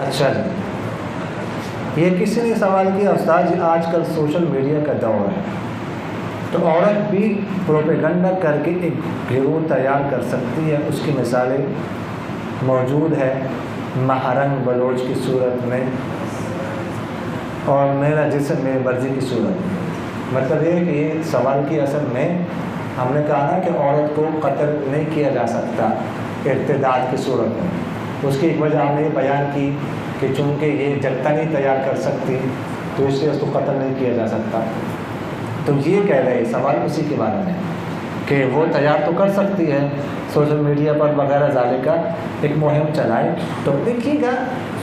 اچھا جی، یہ کسی نے سوال کیا استاد جی آج کل سوشل میڈیا کا دور ہے تو عورت بھی پروپیگنڈا کر کے ایک گروہ تیار کر سکتی ہے، اس کی مثالیں موجود ہے مہرنگ بلوچ کی صورت میں اور میرا جسم میری مرضی کی صورت میں۔ مطلب یہ کہ یہ سوال کی اصل میں ہم نے کہا نا کہ عورت کو قتل نہیں کیا جا سکتا ارتداد کی صورت میں، اس کی ایک وجہ ہم نے یہ بیان کی کہ چونکہ یہ جتہ نہیں تیار کر سکتی تو اس لیے اس کو قتل نہیں کیا جا سکتا۔ تو یہ کہہ رہے سوال اسی کے بارے میں کہ وہ تیار تو کر سکتی ہے سوشل میڈیا پر وغیرہ ذالک کا ایک مہم چلائے، تو دیکھیے گا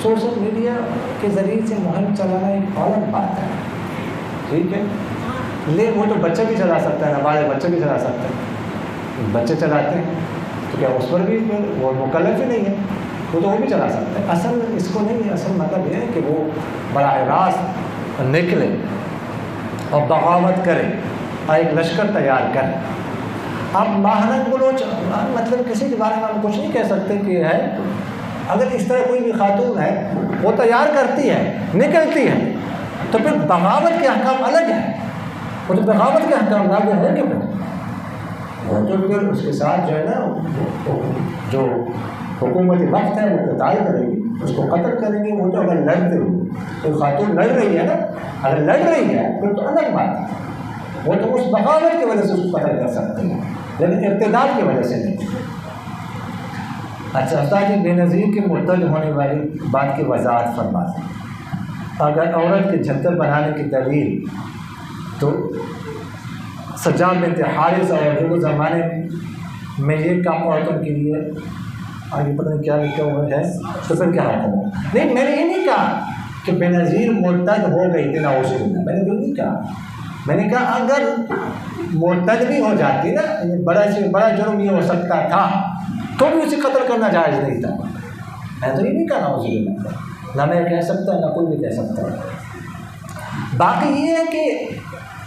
سوشل میڈیا کے ذریعے سے مہم چلانا ایک الگ بات ہے، ٹھیک ہے، لیکن وہ تو بچہ بھی چلا سکتا ہے، نابالغ بچہ بھی چلا سکتا ہے، بچے چلاتے ہیں تو کیا اس پر بھی وہ مکلف ہی نہیں ہے، وہ بھی چلا سکتا ہے۔ اصل اس کو نہیں، اصل مطلب یہ ہے کہ وہ براہ راست نکلے اور بغاوت کرے اور ایک لشکر تیار کرے۔ اب مہرنگ بلوچ مطلب کسی کے بارے میں ہم کچھ نہیں کہہ سکتے کہ ہے، اگر اس طرح کوئی بھی خاتون ہے وہ تیار کرتی ہے نکلتی ہے تو پھر بغاوت کے احکام الگ ہیں، وہ تو بغاوت کے احکام لاگو ہوں گے، وہ تو پھر اس کے ساتھ جو ہے نا جو حکومتی وقت ہے وہ قتال کرے گی، اس کو قتل کریں گے۔ وہ تو اگر لڑتے ہوئے کوئی خاتون لڑ رہی ہے نا، اگر لڑ رہی ہے پھر تو الگ بات ہے، وہ تو اس بغاوت کی وجہ سے اس کو قتل کر سکتے ہیں لیکن ارتداد کی وجہ سے نہیں۔ اچھا استاد جی بے نظیر کے مرتد ہونے والی بات کی وضاحت فرما دیں۔ اگر عورت کے جھتر بنانے کی دلیل تو سجاد بنت حارث اور جو زمانے میں یہ کام عورتوں کے لیے آگے پتہ نہیں کیا لکھا ہوا ہے تو پھر کیا حکم ہو؟ نہیں، میں نے یہ نہیں کہا کہ بے نظیر مرتد ہو گئی تھی نعوذ باللہ، میں نے تو نہیں کہا، میں نے کہا اگر مرتد بھی ہو جاتی نا، بڑا سے بڑا جرم یہ ہو سکتا تھا تو بھی اسے قتل کرنا جائز نہیں تھا، میں تو یہ نہیں کہا نعوذ باللہ، نہ میں کہہ سکتا نہ کوئی بھی کہہ سکتا ہے۔ باقی یہ ہے کہ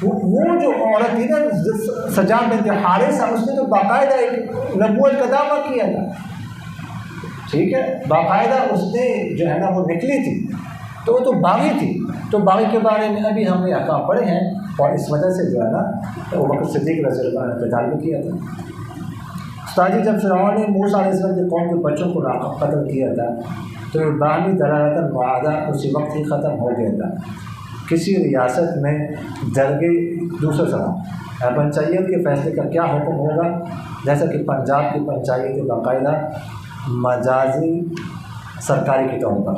وہ جو عورت تھی نا سجاد بنت حارثہ، اس نے تو باقاعدہ ایک نبوت کا دعویٰ کیا تھا، ٹھیک ہے، باقاعدہ اس نے جو ہے نا وہ نکلی تھی تو وہ تو باغی تھی، تو باغی کے بارے میں ابھی ہم نے احکام پڑھے ہیں اور اس وجہ سے جو ہے نا ابوبکر صدیق رضی اللہ عنہ نے قتال بھی کیا تھا۔ استاد جی جب فرعون نے موسیٰ علیہ السلام کے قوم کے بچوں کو قتل کیا تھا تو باہمی دلالتاً معاہدہ اسی وقت ہی ختم ہو گیا تھا۔ کسی ریاست میں درگے دوسرا سوال پنچایت کے فیصلے کا کیا حکم ہوگا، جیسا کہ پنجاب کی پنچایت کے باقاعدہ مجازی سرکاری کے طور پر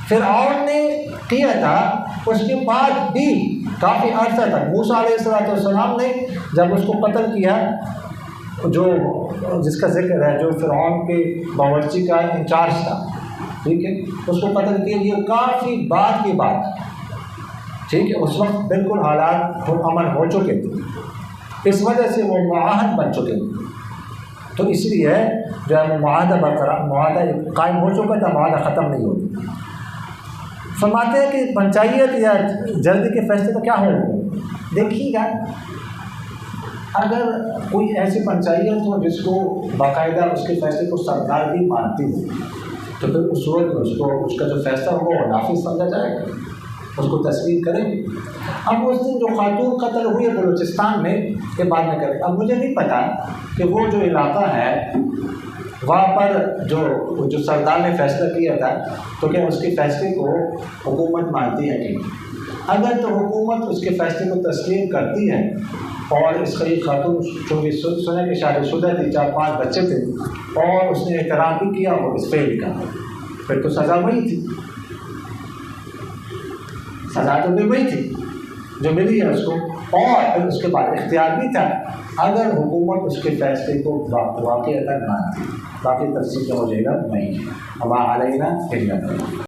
فرعون نے کیا تھا، اس کے بعد بھی کافی عرصہ تک موسیٰ علیہ السلام نے جب اس کو قتل کیا، جو جس کا ذکر ہے جو فرعون کے باورچی کا انچارج تھا، ٹھیک ہے، اس کو قتل کیا، یہ کافی بعد کی بات ہے، ٹھیک ہے، اس وقت بالکل حالات امن ہو چکے تھے، اس وجہ سے وہ معاہد بن چکے تھے، تو اس لیے جو ہے وہ معاہدہ برقرار، معاہدہ قائم ہو چکا تھا، معاہدہ ختم نہیں ہوتا۔ فرماتے ہیں کہ پنچایت یا جلدی کے فیصلے کا کیا ہوگا؟ دیکھیے گا اگر کوئی ایسی پنچایت ہو جس کو باقاعدہ اس کے فیصلے کو سرکار بھی مانتی ہو تو پھر اس صورت میں اس کا جو فیصلہ ہوگا وہ نافذ سمجھا جائے گا، اس کو تسلیم کریں گے۔ اب اس دن جو خاتون قتل ہوئی ہے بلوچستان میں، یہ بعد میں کریں، اب مجھے نہیں پتا کہ وہ جو علاقہ ہے وہاں پر جو سردار نے فیصلہ کیا تھا تو کیا اس کے فیصلے کو حکومت مانتی ہے کہ اگر تو حکومت اس کے فیصلے کو تسلیم کرتی ہے اور اس کا یہ خاتون چونکہ سنے کہ شادی شدہ تھی، 4-5 بچے تھے اور اس نے احترام بھی کیا وہ اس فعل کا، پھر تو سزا وہی تھی، سزا تو بھی وہی تھی جو ملی ہے اس کو، اور پھر اس کے بعد اختیار بھی تھا اگر حکومت اس کے فیصلے کو واقعی مانتی، باقی تفصیل کا ہو جائے گا نہیں، ہمارا علینا